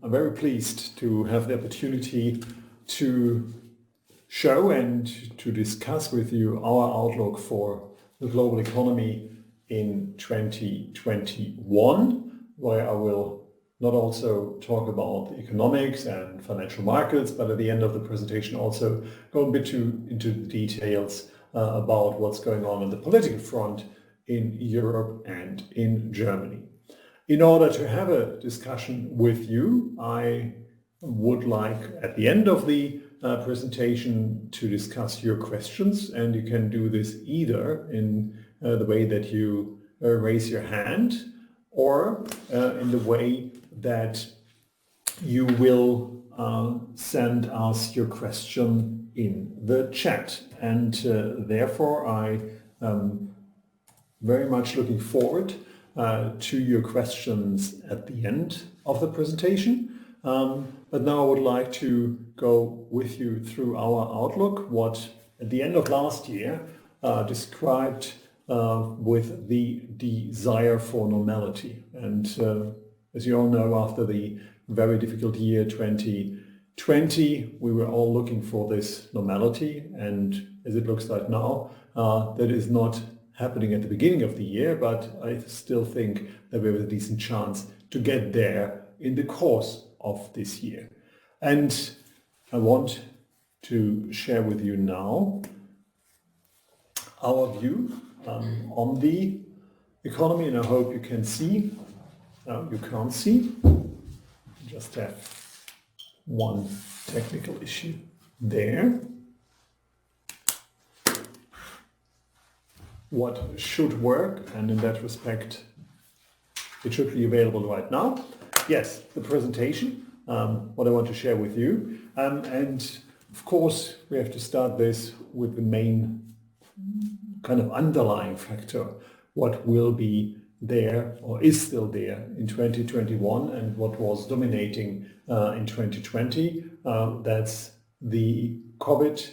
I'm very pleased to have the opportunity to show and to discuss with you our outlook for the global economy in 2021, where I will not also talk about the economics and financial markets, but at the end of the presentation also go a bit into the details about what's going on the political front in Europe and in Germany. In order to have a discussion with you, I would like at the end of the presentation to discuss your questions, and you can do this either in the way that you raise your hand or in the way that you will send us your question in the chat. And therefore I am very much looking forward to your questions at the end of the presentation. But now I would like to go with you through our outlook, what at the end of last year described with the desire for normality. And as you all know, after the very difficult year 2020, we were all looking for this normality. And as it looks like now, that is not happening at the beginning of the year, but I still think that we have a decent chance to get there in the course of this year. And I want to share with you now our view on the economy, and I hope you can see. You can't see. Just have one technical issue there. What should work, and in that respect it should be available right now. Yes, the presentation, what I want to share with you. And of course we have to start this with the main kind of underlying factor, what will be there or is still there in 2021 and what was dominating in 2020. That's the COVID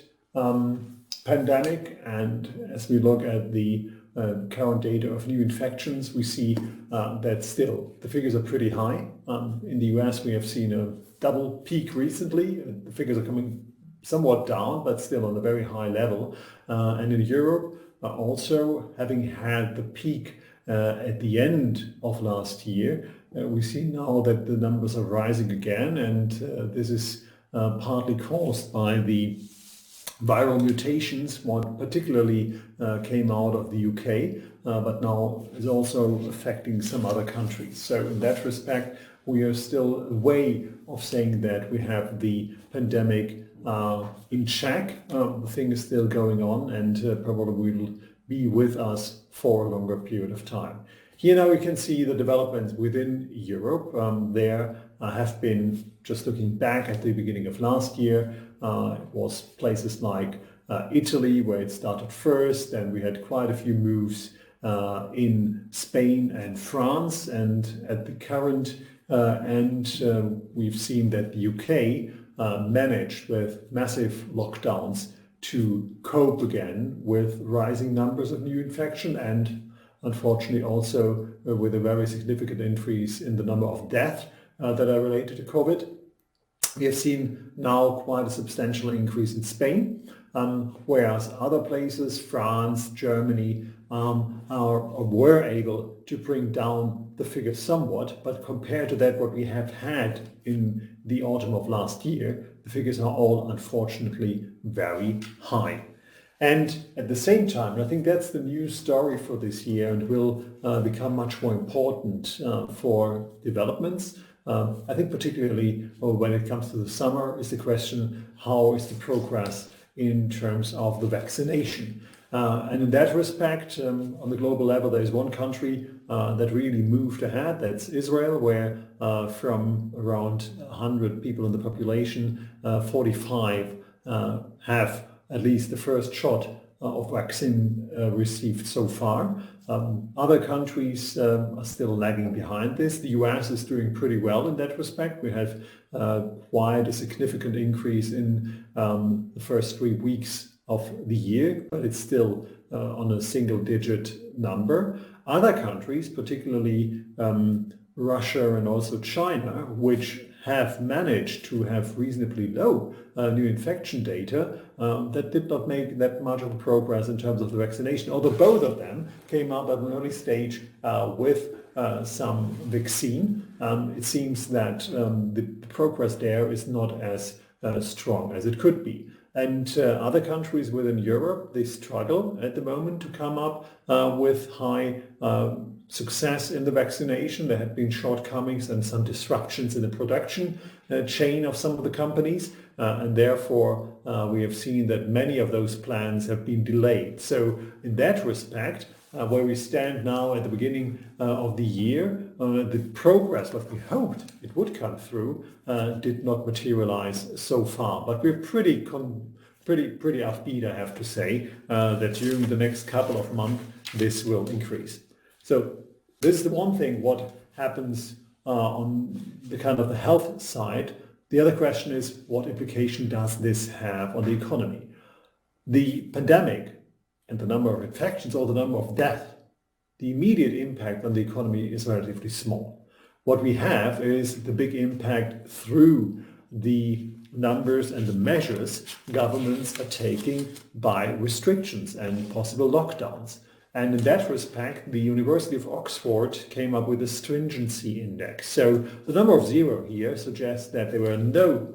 pandemic, and as we look at the current data of new infections, we see that still the figures are pretty high. In the US, we have seen a double peak recently. The figures are coming somewhat down, but still on a very high level. And in Europe, also having had the peak at the end of last year, we see now that the numbers are rising again, and this is partly caused by the viral mutations, one particularly came out of the UK, but now is also affecting some other countries. So in that respect, we are still a way of saying that we have the pandemic in check. The thing is still going on and probably will be with us for a longer period of time. Here now we can see the developments within Europe. There have been, just looking back at the beginning of last year, it was places like Italy where it started first, and we had quite a few moves in Spain and France, and at the current end we've seen that the UK managed with massive lockdowns to cope again with rising numbers of new infection, and unfortunately also with a very significant increase in the number of deaths that are related to COVID. We have seen now quite a substantial increase in Spain, whereas other places, France, Germany, were able to bring down the figures somewhat, but compared to that what we have had in the autumn of last year, the figures are all unfortunately very high. And at the same time, I think that's the new story for this year and will become much more important for developments. I think particularly when it comes to the summer is the question, how is the progress in terms of the vaccination? And in that respect, on the global level, there is one country that really moved ahead. That's Israel, where from around 100 people in the population, 45 have at least the first shot of vaccine received so far. Other countries are still lagging behind this. The US is doing pretty well in that respect. We have quite a significant increase in the first 3 weeks of the year, but it's still on a single-digit number. Other countries, particularly Russia and also China, which have managed to have reasonably low new infection data, that did not make that much of a progress in terms of the vaccination, although both of them came up at an early stage with some vaccine. It seems that the progress there is not as strong as it could be. And other countries within Europe, they struggle at the moment to come up with high success in the vaccination. There have been shortcomings and some disruptions in the production chain of some of the companies. And therefore, we have seen that many of those plans have been delayed. So in that respect, where we stand now at the beginning of the year, the progress that we hoped it would come through did not materialize so far. But we're pretty upbeat, I have to say, that during the next couple of months this will increase. So this is the one thing what happens on the kind of the health side. The other question is, what implication does this have on the economy? The pandemic and the number of infections or the number of deaths, the immediate impact on the economy is relatively small. What we have is the big impact through the numbers and the measures governments are taking by restrictions and possible lockdowns. And in that respect, the University of Oxford came up with a stringency index. So the number of 0 here suggests that there were no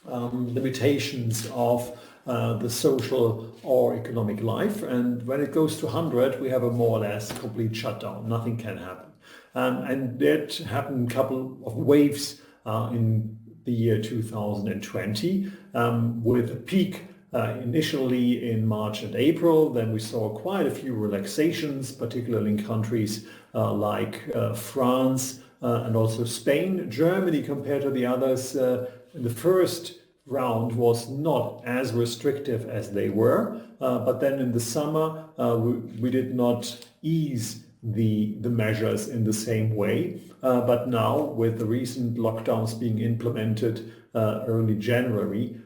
limitations of the social or economic life. And when it goes to 100, we have a more or less complete shutdown. Nothing can happen. And that happened a couple of waves in the year 2020 with a peak initially in March and April. Then we saw quite a few relaxations, particularly in countries like France and also Spain. Germany, compared to the others, in the first round was not as restrictive as they were, but then in the summer we did not ease the measures in the same way. But now, with the recent lockdowns being implemented early January,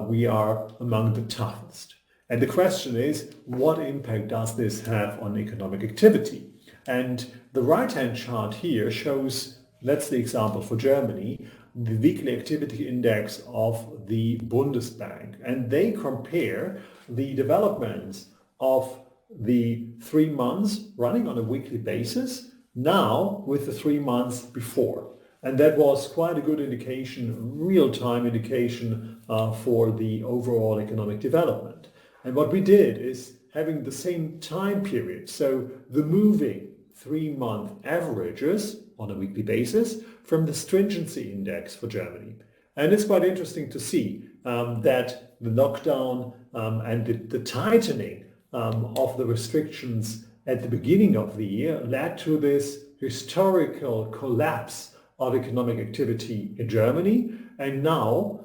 we are among the toughest. And the question is, what impact does this have on economic activity? And the right-hand chart here shows, that's the example for Germany, the weekly activity index of the Bundesbank. And they compare the developments of the 3 months running on a weekly basis now with the 3 months before. And that was quite a good indication, real-time indication for the overall economic development. And what we did is having the same time period, so the moving 3-month averages on a weekly basis from the stringency index for Germany. And it's quite interesting to see that the lockdown and the tightening of the restrictions at the beginning of the year led to this historical collapse of economic activity in Germany. And now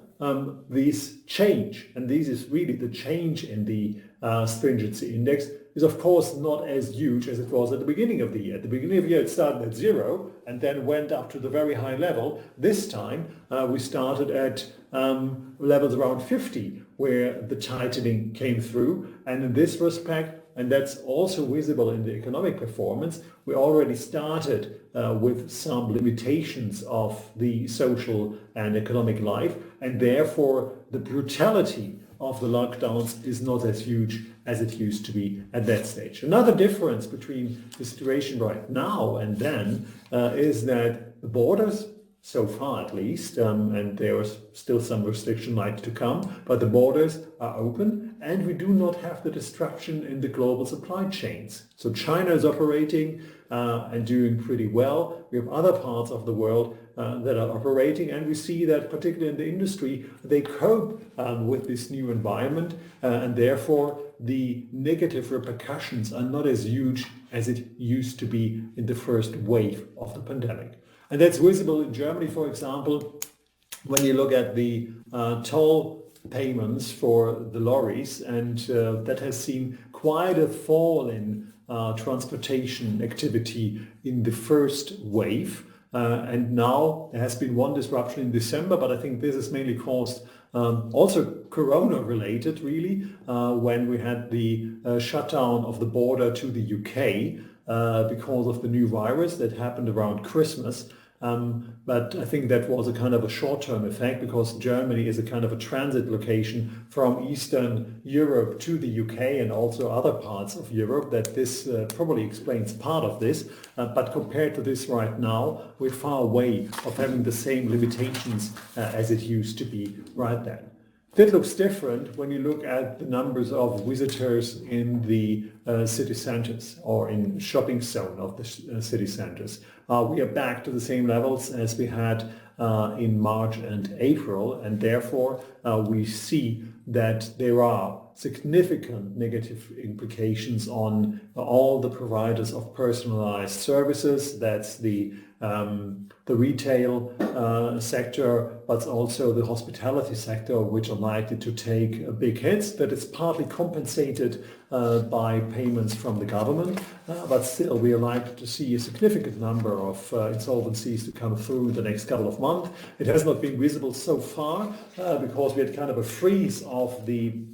this change, and this is really the change in the stringency index, is of course not as huge as it was at the beginning of the year. At the beginning of the year it started at 0 and then went up to the very high level. This time we started at levels around 50, where the tightening came through. And in this respect, and that's also visible in the economic performance, we already started with some limitations of the social and economic life, and therefore the brutality of the lockdowns is not as huge as it used to be at that stage. Another difference between the situation right now and then is that the borders, so far at least, and there is still some restriction like to come, but the borders are open and we do not have the disruption in the global supply chains. So China is operating and doing pretty well. We have other parts of the world that are operating, and we see that particularly in the industry, they cope with this new environment, and therefore the negative repercussions are not as huge as it used to be in the first wave of the pandemic. And that's visible in Germany, for example, when you look at the toll payments for the lorries, and that has seen quite a fall in transportation activity in the first wave. And now there has been one disruption in December, but I think this is mainly caused also Corona related, really, when we had the shutdown of the border to the UK because of the new virus that happened around Christmas. But I think that was a kind of a short-term effect because Germany is a kind of a transit location from Eastern Europe to the UK and also other parts of Europe, that this probably explains part of this. But compared to this right now, we're far away of having the same limitations as it used to be right then. That looks different when you look at the numbers of visitors in the city centers or in shopping zone of the city centers. We are back to the same levels as we had in March and April, and therefore we see that there are significant negative implications on all the providers of personalized services. That's the retail sector, but also the hospitality sector, which are likely to take a big hit. That is partly compensated by payments from the government, but still we are likely to see a significant number of insolvencies to come through in the next couple of months. It has not been visible so far because we had kind of a freeze of the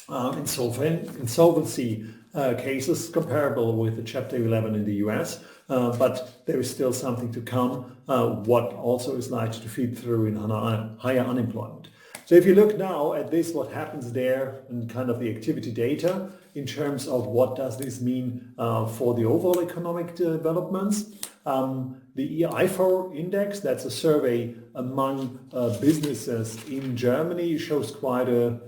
insolvency cases comparable with the Chapter 11 in the US, but there is still something to come, what also is likely to feed through in higher unemployment. So if you look now at this, what happens there and kind of the activity data in terms of what does this mean for the overall economic developments, the IFO index, that's a survey among businesses in Germany, shows quite a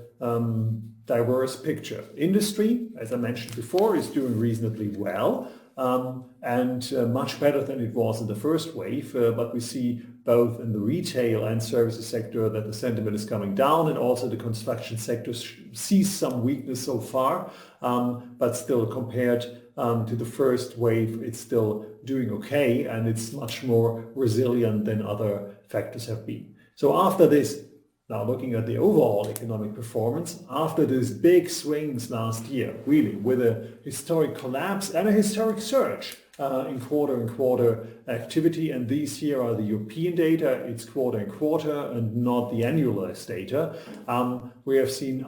diverse picture. Industry, as I mentioned before, is doing reasonably well and much better than it was in the first wave, but we see both in the retail and services sector that the sentiment is coming down, and also the construction sector sees some weakness so far, but still compared to the first wave, it's still doing okay, and it's much more resilient than other factors have been. So after this, now looking at the overall economic performance, after these big swings last year, really with a historic collapse and a historic surge in quarter activity, and these here are the European data, it's quarter and not the annualized data, we have seen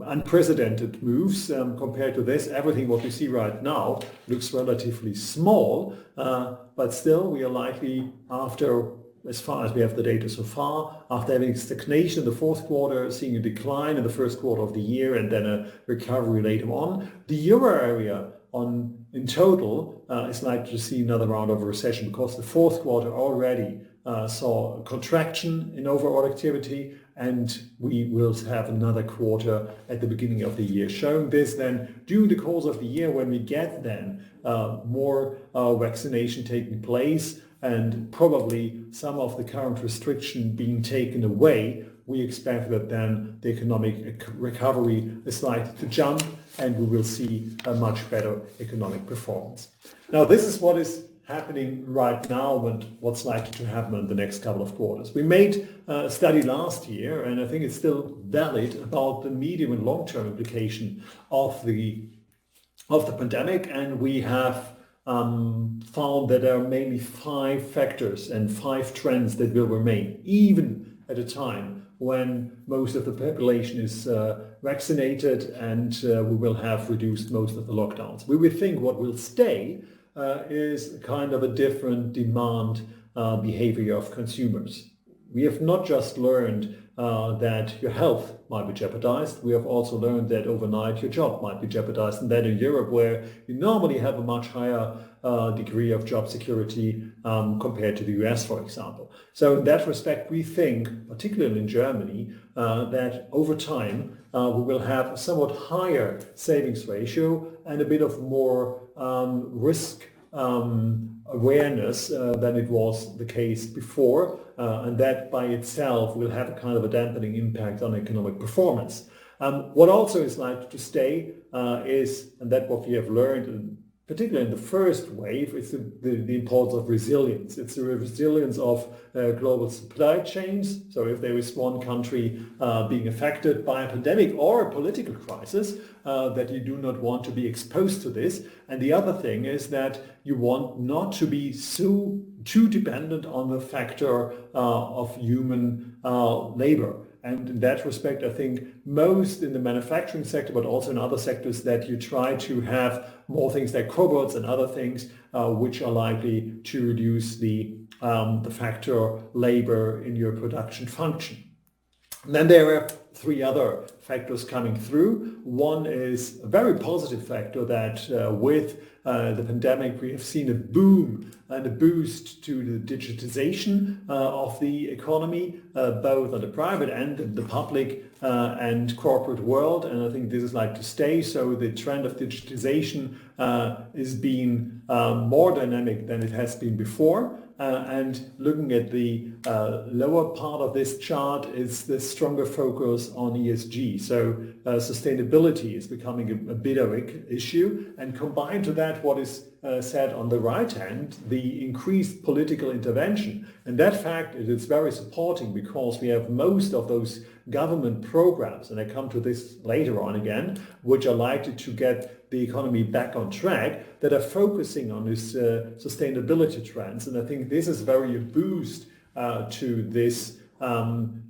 unprecedented moves. Compared to this, everything what we see right now looks relatively small, but still we are likely after, as far as we have the data so far, after having stagnation in the fourth quarter, seeing a decline in the first quarter of the year and then a recovery later on. The euro area in total is likely to see another round of recession because the fourth quarter already saw a contraction in overall activity, and we will have another quarter at the beginning of the year showing this. Then during the course of the year, when we get then more vaccination taking place, and probably some of the current restriction being taken away, we expect that then the economic recovery is likely to jump and we will see a much better economic performance. Now, this is what is happening right now and what's likely to happen in the next couple of quarters. We made a study last year, and I think it's still valid, about the medium and long-term implication of the pandemic, and we have found that there are mainly 5 factors and 5 trends that will remain, even at a time when most of the population is vaccinated and we will have reduced most of the lockdowns. We would think what will stay is kind of a different demand behavior of consumers. We have not just learned that your health might be jeopardized, we have also learned that overnight your job might be jeopardized, and that in Europe, where you normally have a much higher degree of job security compared to the US, for example. So in that respect, we think, particularly in Germany, that over time we will have a somewhat higher savings ratio and a bit of more risk awareness than it was the case before, and that by itself will have a kind of a dampening impact on economic performance. What also is likely to stay is, and that what we have learned, particularly in the first wave, it's the importance of resilience. It's the resilience of global supply chains. So if there is one country being affected by a pandemic or a political crisis, that you do not want to be exposed to this. And the other thing is that you want not to be too dependent on the factor of human labor. And in that respect, I think most in the manufacturing sector, but also in other sectors, that you try to have more things like cobots and other things which are likely to reduce the the factor labor in your production function. And then there are three other factors coming through. One is a very positive factor that with the pandemic we have seen a boom and a boost to the digitization of the economy, both on the private and the public and corporate world. And I think this is like to stay. So the trend of digitization is being more dynamic than it has been before. And looking at the lower part of this chart is the stronger focus on ESG. So sustainability is becoming a bigger issue. And combined to that, what is said on the right hand, the increased political intervention. And that fact is very supporting because we have most of those government programs, and I come to this later on again, which are likely to get the economy back on track, that are focusing on this sustainability trends. And I think this is very a boost to this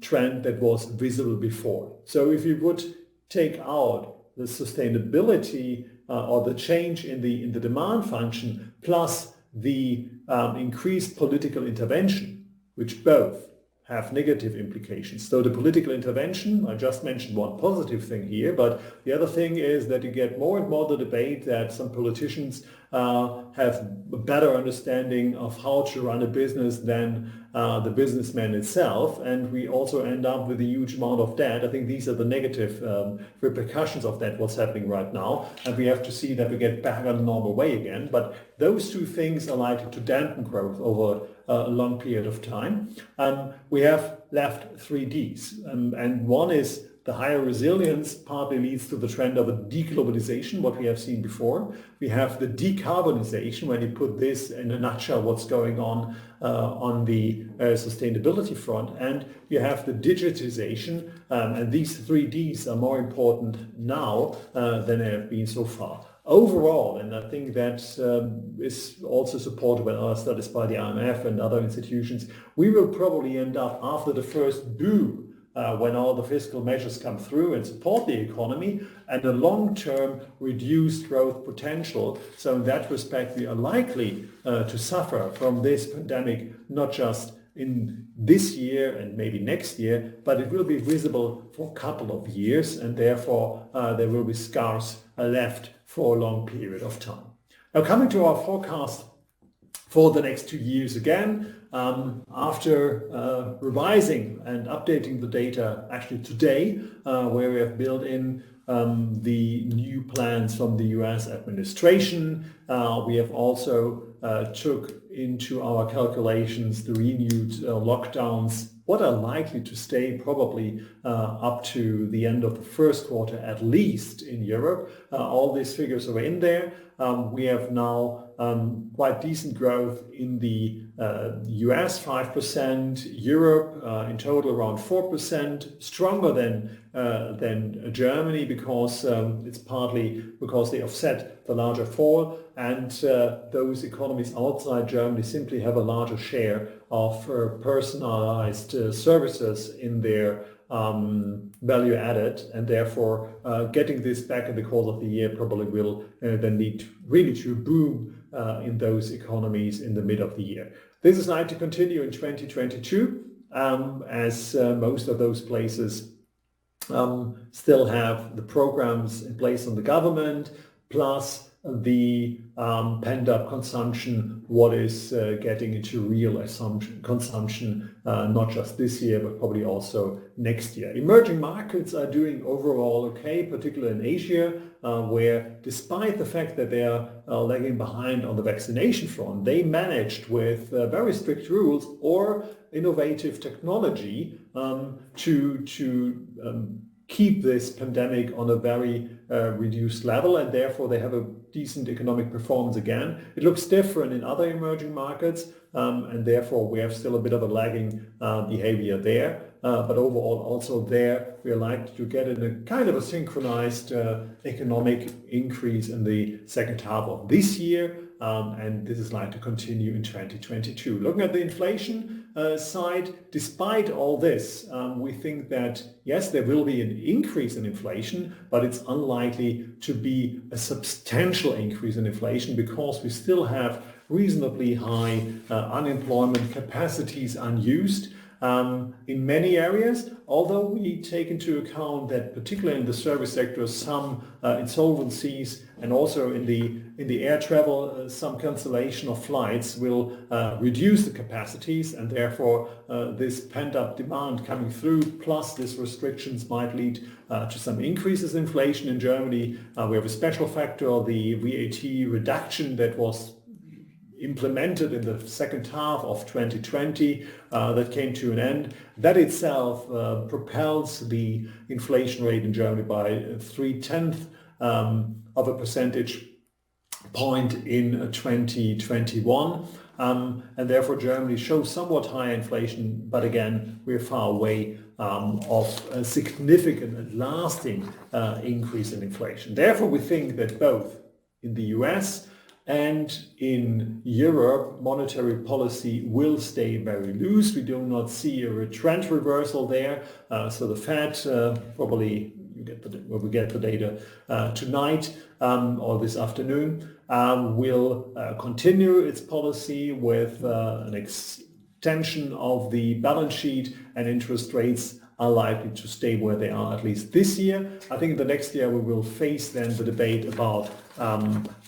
trend that was visible before. So if you would take out the sustainability or the change in the demand function plus the increased political intervention, which both have negative implications. So the political intervention, I just mentioned one positive thing here, but the other thing is that you get more and more the debate that some politicians have a better understanding of how to run a business than the businessman itself, and we also end up with a huge amount of debt. I think these are the negative repercussions of that, what's happening right now, and we have to see that we get back on the normal way again. But those two things are likely to dampen growth over a long period of time. We have left 3Ds, and one is the higher resilience partly leads to the trend of a deglobalization, what we have seen before. We have the decarbonization, when you put this in a nutshell, what's going on the sustainability front. And you have the digitization, and these 3Ds are more important now than they have been so far. Overall, and I think that is also supported by other studies by the IMF and other institutions, we will probably end up after the first boom when all the fiscal measures come through and support the economy, and a long-term reduced growth potential. So in that respect, we are likely to suffer from this pandemic, not just in this year and maybe next year, but it will be visible for a couple of years, and therefore there will be scars left for a long period of time. Now, coming to our forecast for the next 2 years again, after revising and updating the data actually today, where we have built in the new plans from the US administration, we have also took into our calculations the renewed lockdowns, what are likely to stay probably up to the end of the first quarter, at least in Europe. All these figures are in there. We have now quite decent growth in the US, 5%, Europe in total around 4%, stronger than Germany because it's partly because they offset the larger fall, and those economies outside Germany simply have a larger share of personalized services in their value added, and therefore getting this back in the course of the year probably will then lead really to a boom in those economies in the mid of the year. This is likely to continue in 2022 as most of those places still have the programs in place on the government, plus the pent-up consumption, what is getting into real consumption, not just this year, but probably also next year. Emerging markets are doing overall okay, particularly in Asia, where despite the fact that they are lagging behind on the vaccination front, they managed with very strict rules or innovative technology to keep this pandemic on a very reduced level, and therefore they have a decent economic performance again. It looks different in other emerging markets, and therefore we have still a bit of a lagging behavior there. But overall also there we are likely to get in a kind of a synchronized economic increase in the second half of this year, and this is likely to continue in 2022. Looking at the inflation side, despite all this, we think that yes, there will be an increase in inflation, but it's unlikely to be a substantial increase in inflation because we still have reasonably high unemployment, capacities unused in many areas, although we take into account that particularly in the service sector some insolvencies, and also in the air travel some cancellation of flights will reduce the capacities, and therefore this pent-up demand coming through plus these restrictions might lead to some increases in inflation in Germany. We have a special factor, the VAT reduction that was implemented in the second half of 2020 that came to an end. That itself propels the inflation rate in Germany by 0.3 of a percentage point in 2021. And therefore Germany shows somewhat higher inflation, but again, we're far away of a significant and lasting increase in inflation. Therefore, we think that both in the US and in Europe, monetary policy will stay very loose. We do not see a trend reversal there. So the Fed probably, we get the data tonight or this afternoon, will continue its policy with an extension of the balance sheet, and interest rates are likely to stay where they are at least this year. I think in the next year we will face then the debate about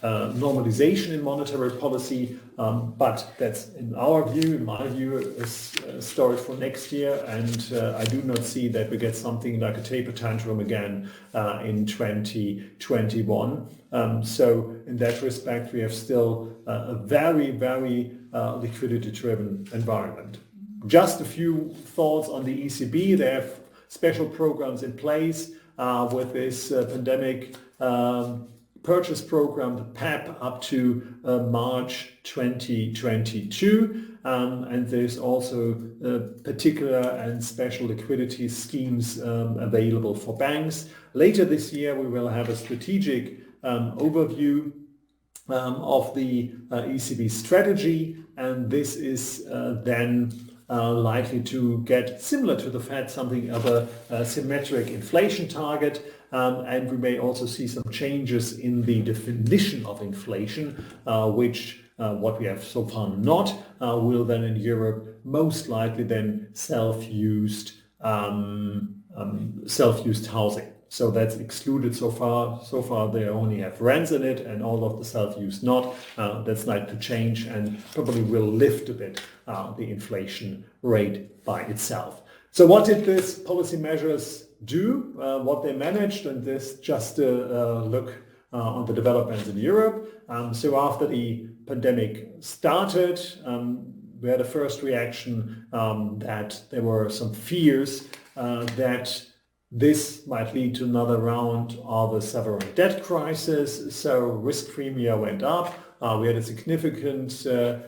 normalization in monetary policy, but that's in our view, in my view, a story for next year, and I do not see that we get something like a taper tantrum again in 2021. So in that respect, we have still a very, very liquidity-driven environment. Just a few thoughts on the ECB. They have special programs in place with this pandemic purchase program, the PEP, up to March 2022. And there's also particular and special liquidity schemes available for banks. Later this year, we will have a strategic overview of the ECB strategy, and this is then likely to get, similar to the Fed, something of a symmetric inflation target, and we may also see some changes in the definition of inflation, which what we have so far not, will then in Europe most likely then self-used housing. So that's excluded so far. So far they only have rents in it, and all of the self-use not. That's likely to change and probably will lift a bit the inflation rate by itself. So what did these policy measures do? What they managed, and this just a look on the developments in Europe. So after the pandemic started, we had a first reaction that there were some fears that this might lead to another round of a sovereign debt crisis, so risk premia went up. We had a significant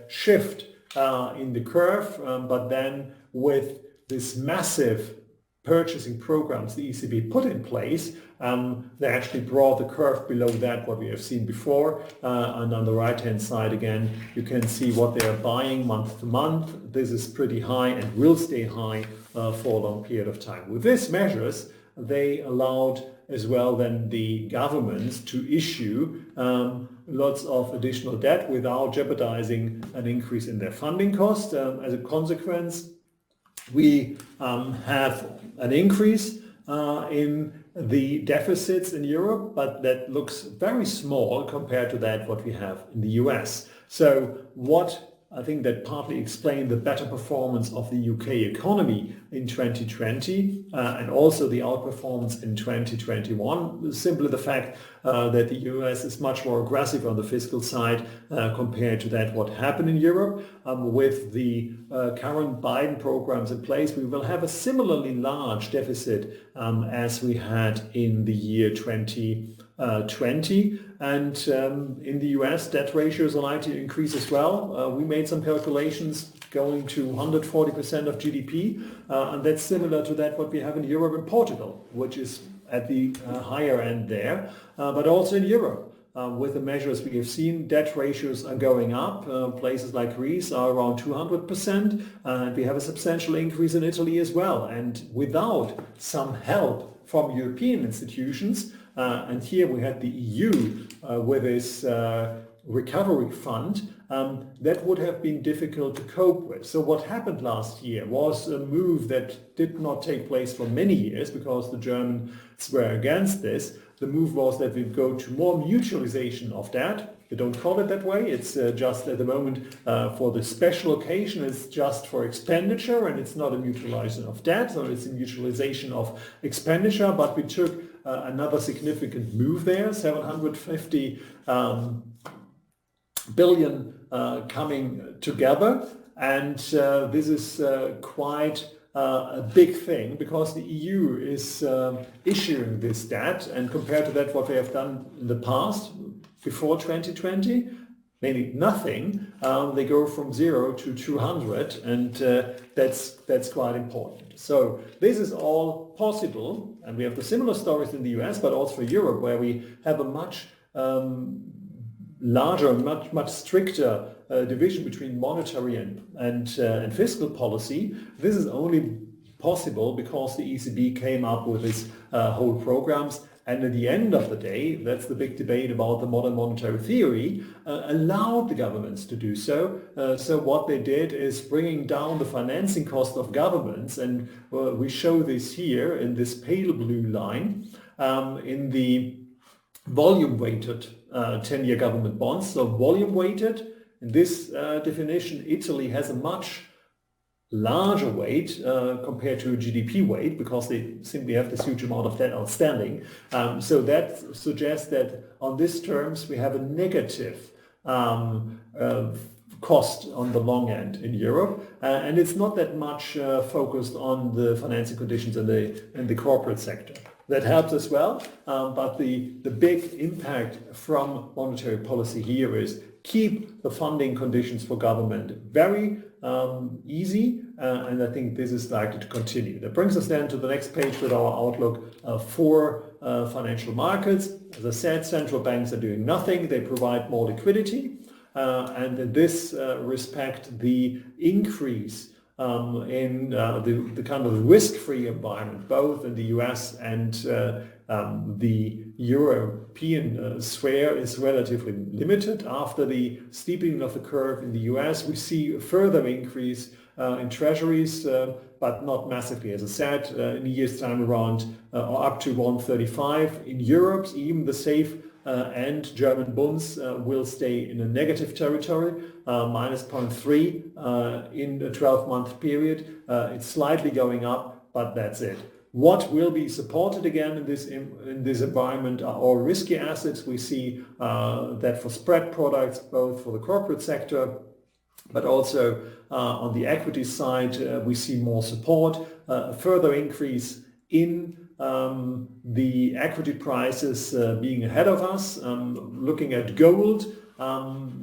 shift in the curve, but then with this massive purchasing programs the ECB put in place, they actually brought the curve below that what we have seen before. And on the right-hand side again, you can see what they are buying month to month. This is pretty high and will stay high for a long period of time. With these measures, they allowed as well then the governments to issue lots of additional debt without jeopardizing an increase in their funding cost. As a consequence, we have an increase in the deficits in Europe, but that looks very small compared to that what we have in the US. So what I think that partly explained the better performance of the UK economy in 2020 and also the outperformance in 2021. Simply the fact that the US is much more aggressive on the fiscal side compared to that what happened in Europe. With the current Biden programs in place, we will have a similarly large deficit as we had in the year 2020. And in the US, debt ratios are likely to increase as well. We made some calculations going to 140% of GDP, and that's similar to that what we have in Europe and Portugal, which is at the higher end there. But also in Europe, with the measures we have seen, debt ratios are going up. Places like Greece are around 200%, and we have a substantial increase in Italy as well. And without some help from European institutions, and here we had the EU with its recovery fund, that would have been difficult to cope with. So what happened last year was a move that did not take place for many years because the Germans were against this. The move was that we go to more mutualization of debt. We don't call it that way. It's just at the moment for the special occasion, it's just for expenditure, and it's not a mutualization of debt, so it's a mutualization of expenditure. But we took another significant move there, 750 billion coming together, and this is quite a big thing because the EU is issuing this debt, and compared to that what they have done in the past before 2020, mainly nothing, they go from 0 to 200, and that's quite important. So this is all possible, and we have the similar stories in the US but also Europe, where we have a much larger, much stricter division between monetary and fiscal policy. This is only possible because the ECB came up with its whole programs, and at the end of the day, that's the big debate about the modern monetary theory, allowed the governments to do so. So what they did is bringing down the financing cost of governments, and we show this here in this pale blue line in the volume-weighted 10-year government bonds. So volume-weighted, in this definition, Italy has a much larger weight compared to a GDP weight because they simply have this huge amount of debt outstanding. So that suggests that on these terms we have a negative cost on the long end in Europe, and it's not that much focused on the financing conditions in the corporate sector. That helps as well, but the big impact from monetary policy here is keep the funding conditions for government very easy, and I think this is likely to continue. That brings us then to the next page with our outlook for financial markets. As I said, central banks are doing nothing. They provide more liquidity, and in this respect, the increase in the kind of risk-free environment, both in the US and the European sphere, is relatively limited. After the steepening of the curve in the US, we see a further increase in treasuries, but not massively. As I said, in a year's time around or up to 135. In Europe, even the safe and German bonds will stay in a negative territory, minus 0.3 in a 12-month period. It's slightly going up, but that's it. What will be supported again in this environment are all risky assets. We see that for spread products, both for the corporate sector, but also on the equity side, we see more support, a further increase in the equity prices being ahead of us. Looking at gold,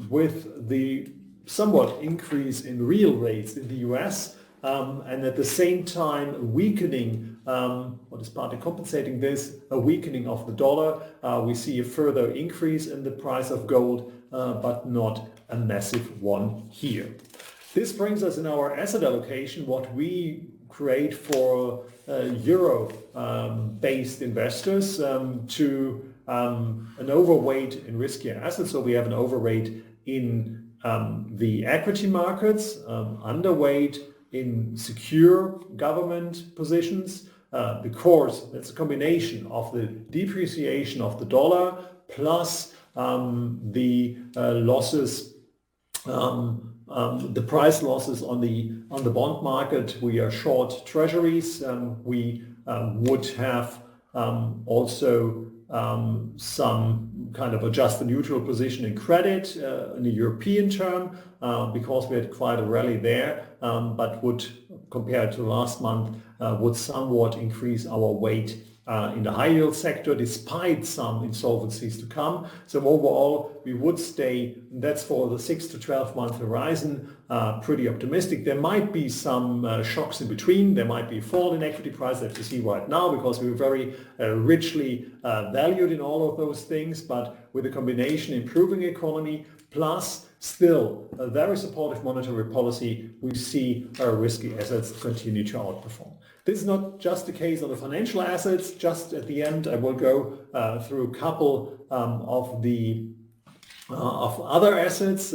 with the somewhat increase in real rates in the US, and at the same time weakening, what is partly compensating this, a weakening of the dollar, we see a further increase in the price of gold, but not a massive one here. This brings us in our asset allocation, what we create for euro-based investors, to an overweight in riskier assets. So we have an overweight in the equity markets, underweight in secure government positions, because it's a combination of the depreciation of the dollar plus the losses, the price losses on the bond market. We are short treasuries. We would have also some kind of adjusted neutral position in credit in the European term, because we had quite a rally there, but would, compared to last month, would somewhat increase our weight in the high yield sector despite some insolvencies to come. So overall we would stay, that's for the 6 to 12 month horizon, pretty optimistic. There might be some shocks in between. There might be a fall in equity prices that you see right now because we were very richly valued in all of those things, but with a combination improving economy plus still a very supportive monetary policy, we see our risky assets continue to outperform. This is not just the case on the financial assets. Just at the end, I will go through a couple of the of other assets.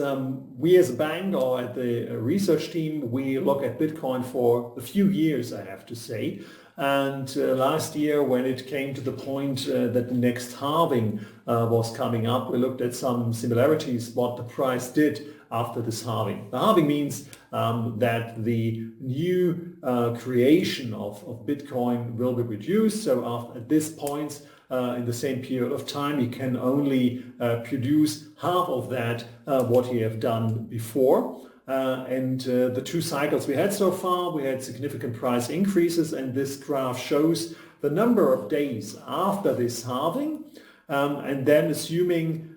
We as a bank or at the research team, we look at Bitcoin for a few years, I have to say. And last year, when it came to the point that the next halving was coming up, we looked at some similarities, what the price did after this halving. The halving means that the new creation of Bitcoin will be reduced. So at this point, in the same period of time, you can only produce half of that what you have done before. And the two cycles we had so far, we had significant price increases, and this graph shows the number of days after this halving, and then assuming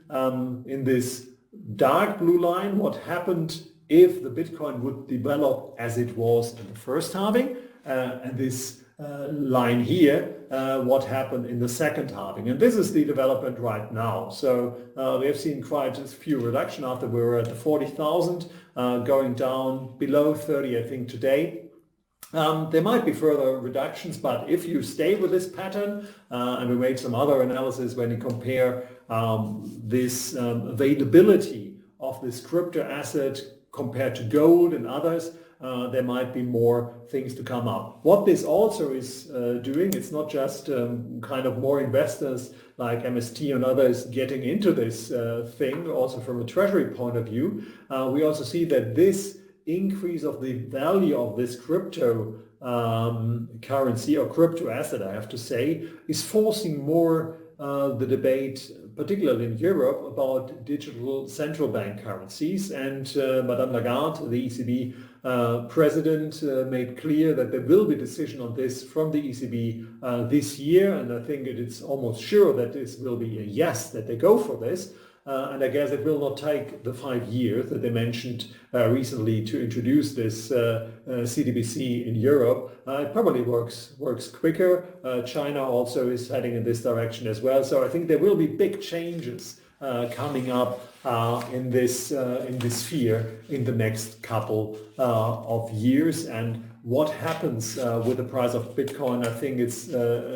in this dark blue line what happened if the Bitcoin would develop as it was in the first halving, and this line here, what happened in the second halving. And this is the development right now. So we have seen quite a few reduction after we were at the 40,000, going down below 30, I think, today. There might be further reductions, but if you stay with this pattern, and we made some other analysis when you compare this availability of this crypto asset compared to gold and others, there might be more things to come up. What this also is doing, it's not just kind of more investors like MST and others getting into this thing, also from a treasury point of view. We also see that this increase of the value of this crypto currency or crypto asset, I have to say, is forcing more the debate, particularly in Europe, about digital central bank currencies. And Madame Lagarde, the ECB president, made clear that there will be a decision on this from the ECB this year. And I think it's almost sure that this will be a yes, that they go for this. And I guess it will not take the 5 years that they mentioned recently to introduce this CBDC in Europe. It probably works quicker. China also is heading in this direction as well. So I think there will be big changes coming up in this sphere in the next couple of years. And what happens with the price of Bitcoin, I think it's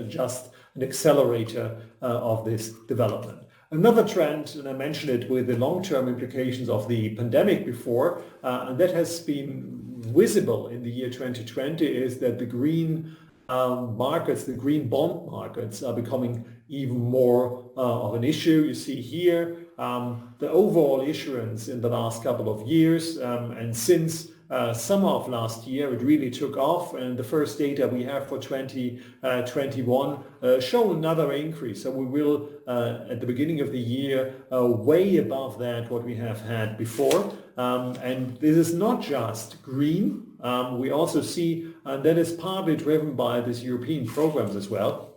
just an accelerator of this development. Another trend, and I mentioned it with the long-term implications of the pandemic before, and that has been visible in the year 2020, is that the green markets, the green bond markets, are becoming even more of an issue. You see here the overall issuance in the last couple of years, and since summer of last year, it really took off, and the first data we have for 2021 show another increase. So we will, at the beginning of the year, way above that what we have had before. And this is not just green. We also see, and that is partly driven by these European programs as well,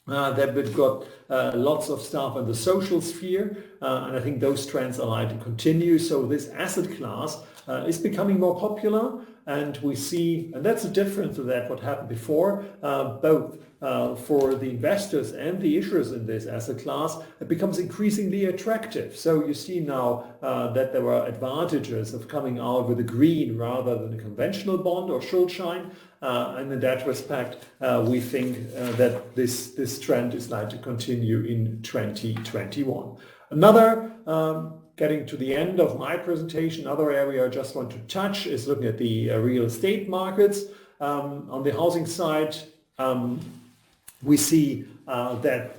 that we've got lots of stuff in the social sphere, and I think those trends are likely to continue. So this asset class is becoming more popular, and we see, and that's a difference to that what happened before, both for the investors and the issuers in this asset class, it becomes increasingly attractive. So you see now that there are advantages of coming out with a green rather than a conventional bond or Schuldschein. And in that respect, we think that this trend is likely to continue in 2021. Another, getting to the end of my presentation, another area I just want to touch is looking at the real estate markets. On the housing side, we see that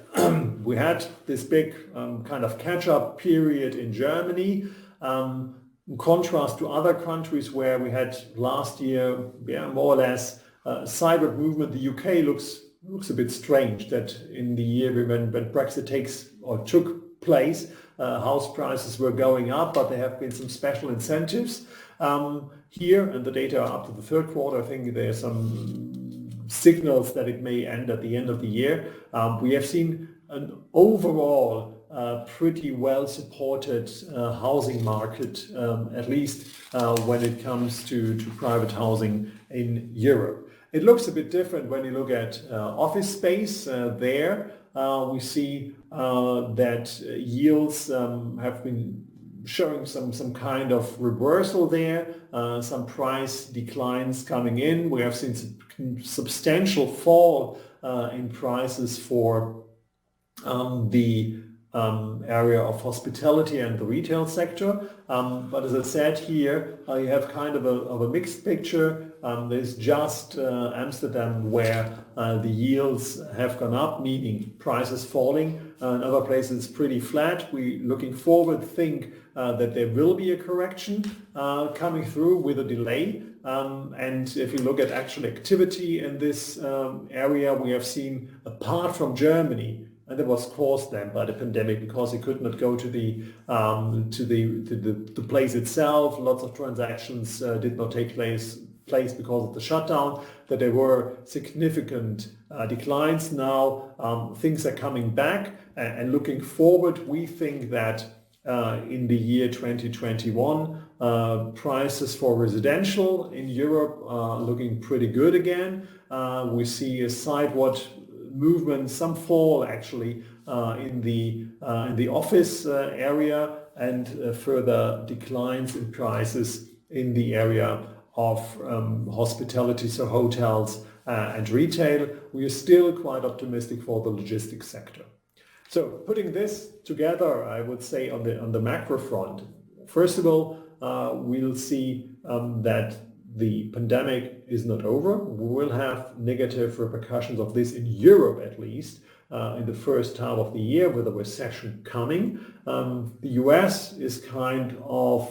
we had this big kind of catch-up period in Germany. In contrast to other countries where we had last year, more or less, sideward movement. The UK looks a bit strange that in the year when Brexit took place, house prices were going up, but there have been some special incentives here, and the data are up to the third quarter. I think there are some signals that it may end at the end of the year. We have seen an overall pretty well supported housing market, at least when it comes to private housing in Europe. It looks a bit different when you look at office space. There we see that yields have been showing some kind of reversal there, some price declines coming in. We have seen some substantial fall in prices for the area of hospitality and the retail sector. But as I said here, you have kind of a mixed picture. There's just Amsterdam where the yields have gone up, meaning prices falling. In other places it's pretty flat. We looking forward think that there will be a correction coming through with a delay. And if you look at actual activity in this area, we have seen, apart from Germany, and that was caused then by the pandemic because you could not go to the place itself. Lots of transactions did not take place because of the shutdown. That there were significant declines. Now things are coming back, and looking forward, we think that in the year 2021, prices for residential in Europe are looking pretty good again. We see a sideward movement, some fall actually in the office area, and further declines in prices in the area of hospitality, so hotels and retail. We are still quite optimistic for the logistics sector. So putting this together, I would say on the macro front, first of all, we'll see that the pandemic is not over. We will have negative repercussions of this in Europe, at least, in the first half of the year, with a recession coming. The US is kind of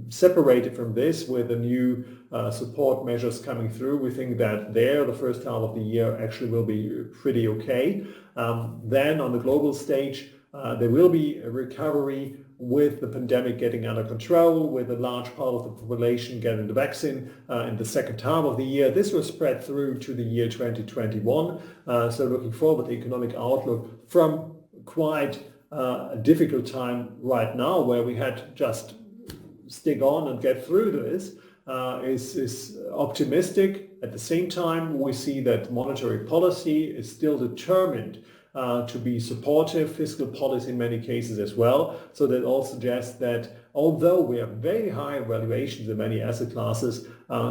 separated from this with the new support measures coming through. We think that the first half of the year actually will be pretty okay. Then on the global stage, there will be a recovery with the pandemic getting under control, with a large part of the population getting the vaccine in the second half of the year. This will spread through to the year 2021. So looking forward, the economic outlook from quite a difficult time right now, where we had just stick on and get through this, is optimistic. At the same time, we see that monetary policy is still determined to be supportive, fiscal policy in many cases as well. So that all suggests that although we have very high valuations in many asset classes,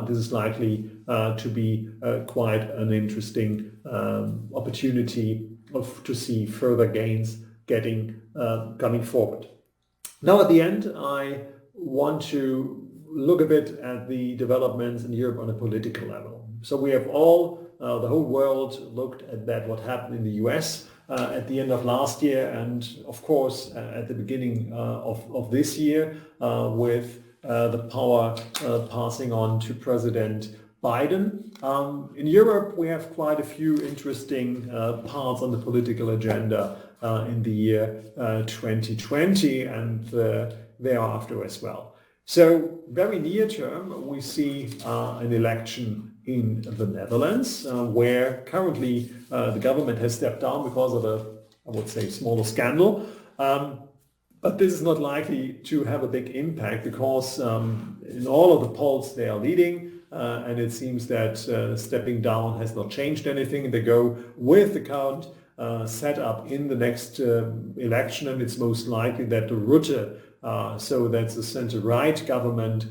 this is likely to be quite an interesting opportunity to see further gains coming forward. Now at the end, I want to look a bit at the developments in Europe on a political level. So we have the whole world looked at what happened in the US at the end of last year, and of course at the beginning of this year with the power passing on to President Biden. In Europe, we have quite a few interesting parts on the political agenda in the year 2020 and thereafter as well. So very near term, we see an election in the Netherlands, where currently the government has stepped down because of I would say, smaller scandal. But this is not likely to have a big impact because in all of the polls they are leading, and it seems that stepping down has not changed anything. They go with the current setup in the next election, and it's most likely that the Rutte, so that's the center-right government,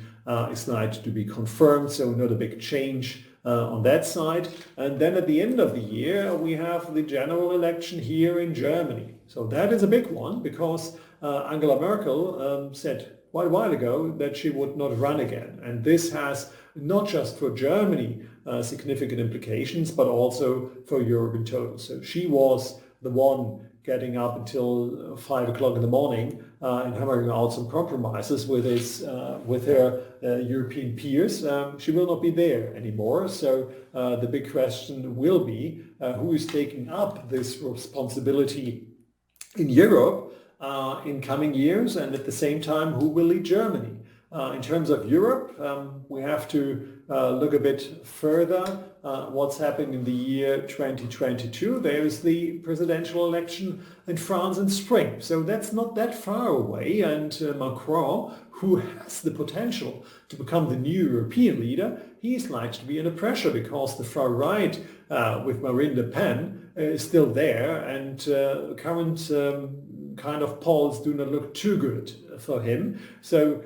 is likely to be confirmed, so not a big change on that side. And then at the end of the year, we have the general election here in Germany. So that is a big one because Angela Merkel said quite a while ago that she would not run again. And this has not just for Germany significant implications, but also for Europe in total. So she was the one getting up until 5 o'clock in the morning and hammering out some compromises with her European peers. She will not be there anymore. So the big question will be who is taking up this responsibility in Europe in coming years, and at the same time, who will lead Germany? In terms of Europe, we have to look a bit further what's happening in the year 2022. There is the presidential election in France in spring. So that's not that far away. And Macron, who has the potential to become the new European leader, he's likely to be under pressure because the far right with Marine Le Pen is still there, and current kind of polls do not look too good for him. So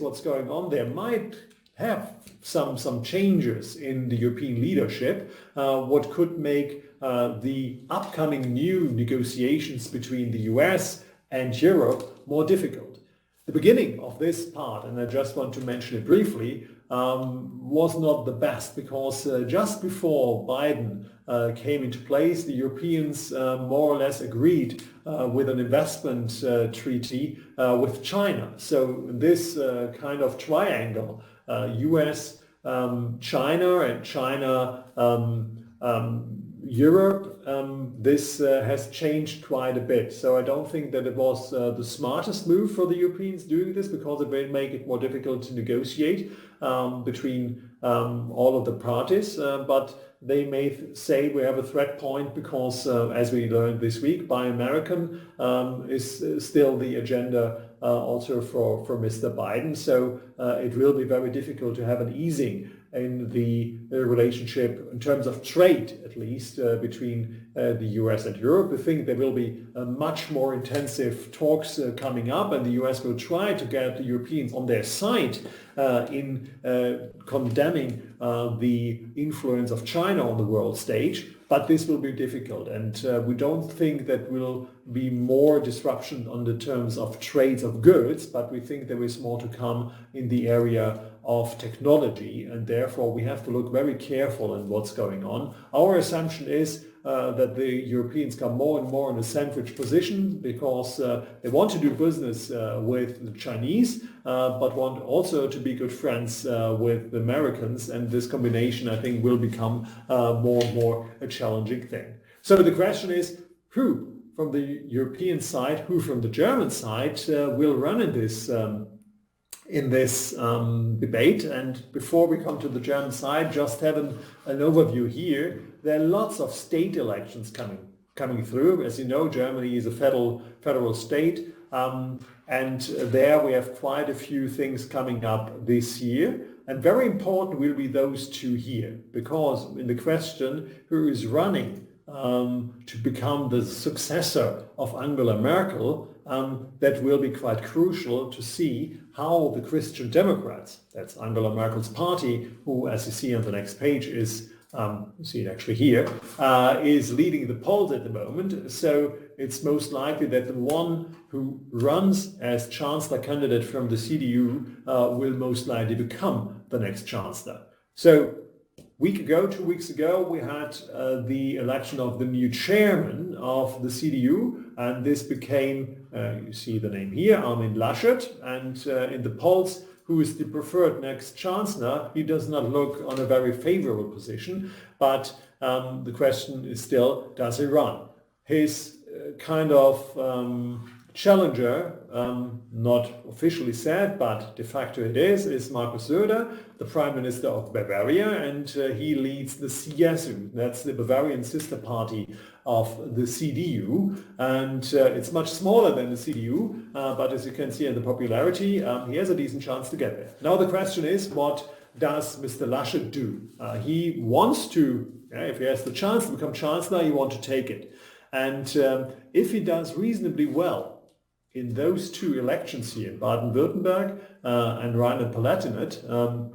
what's going on there might have some changes in the European leadership, what could make the upcoming new negotiations between the US and Europe more difficult. The beginning of this part, and I just want to mention it briefly, was not the best because just before Biden came into place, the Europeans more or less agreed with an investment treaty with China. So this kind of triangle, US, China, and China, Europe, this has changed quite a bit. So I don't think that it was the smartest move for the Europeans doing this, because it will make it more difficult to negotiate between all of the parties. But they may say we have a threat point because, as we learned this week, Buy American is still the agenda also for Mr. Biden. So it will be very difficult to have an easing in the relationship in terms of trade, at least, between the US and Europe. I think there will be much more intensive talks coming up, and the US will try to get the Europeans on their side in condemning the influence of China on the world stage. But this will be difficult, and we don't think that will be more disruption on the terms of trades of goods, but we think there is more to come in the area of technology, and therefore we have to look very careful in what's going on. Our assumption is that the Europeans come more and more in a sandwich position because they want to do business with the Chinese, but want also to be good friends with the Americans, and this combination, I think, will become more and more a challenging thing. So the question is, who from the European side, who from the German side will run in this debate? And before we come to the German side, just have an overview here. There are lots of state elections coming through. As you know, Germany is a federal state, and there we have quite a few things coming up this year. And very important will be those two here, because in the question who is running to become the successor of Angela Merkel, that will be quite crucial to see how the Christian Democrats, that's Angela Merkel's party, who, as you see on the next page, is you see it actually here, is leading the polls at the moment. So it's most likely that the one who runs as chancellor candidate from the CDU will most likely become the next chancellor. So 2 weeks ago, we had the election of the new chairman of the CDU, and this became, you see the name here, Armin Laschet, and in the polls, who is the preferred next chancellor, he does not look on a very favorable position, but the question is still, does he run? His kind of challenger, not officially said, but de facto it is Markus Söder, the Prime Minister of Bavaria, and he leads the CSU, that's the Bavarian sister party of the CDU, and it's much smaller than the CDU, but as you can see in the popularity, he has a decent chance to get there. Now the question is, what does Mr. Laschet do? He wants to, if he has the chance to become chancellor, he wants to take it. And if he does reasonably well in those two elections here, Baden-Württemberg and Rhineland-Palatinate,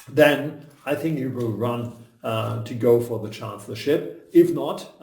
then I think he will run to go for the chancellorship. If not,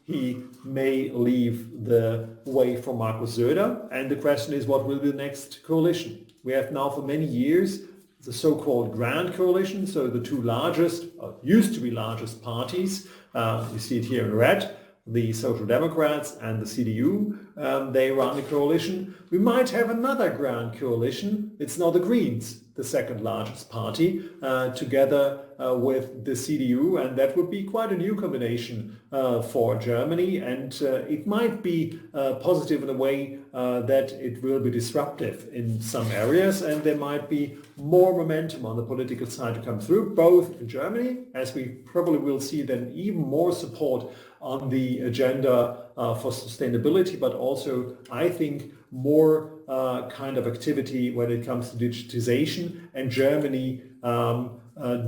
he may leave the way for Markus Söder. And the question is, what will be the next coalition? We have now for many years the so-called Grand Coalition, so the two largest, used to be largest parties, you see it here in red, the Social Democrats and the CDU, they run a coalition. We might have another grand coalition. It's now the Greens, the second largest party, together with the CDU, and that would be quite a new combination for Germany, and it might be positive in a way that it will be disruptive in some areas, and there might be more momentum on the political side to come through, both in Germany, as we probably will see then even more support on the agenda for sustainability, but also, I think, more kind of activity when it comes to digitization, and Germany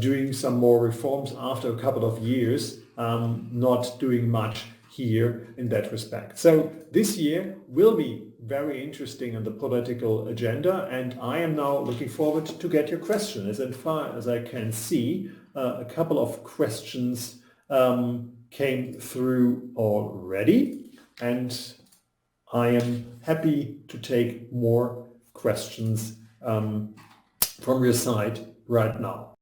doing some more reforms after a couple of years not doing much here in that respect. So this year will be very interesting on the political agenda, and I am now looking forward to get your questions. As far as I can see, a couple of questions came through already, and I am happy to take more questions from your side right now.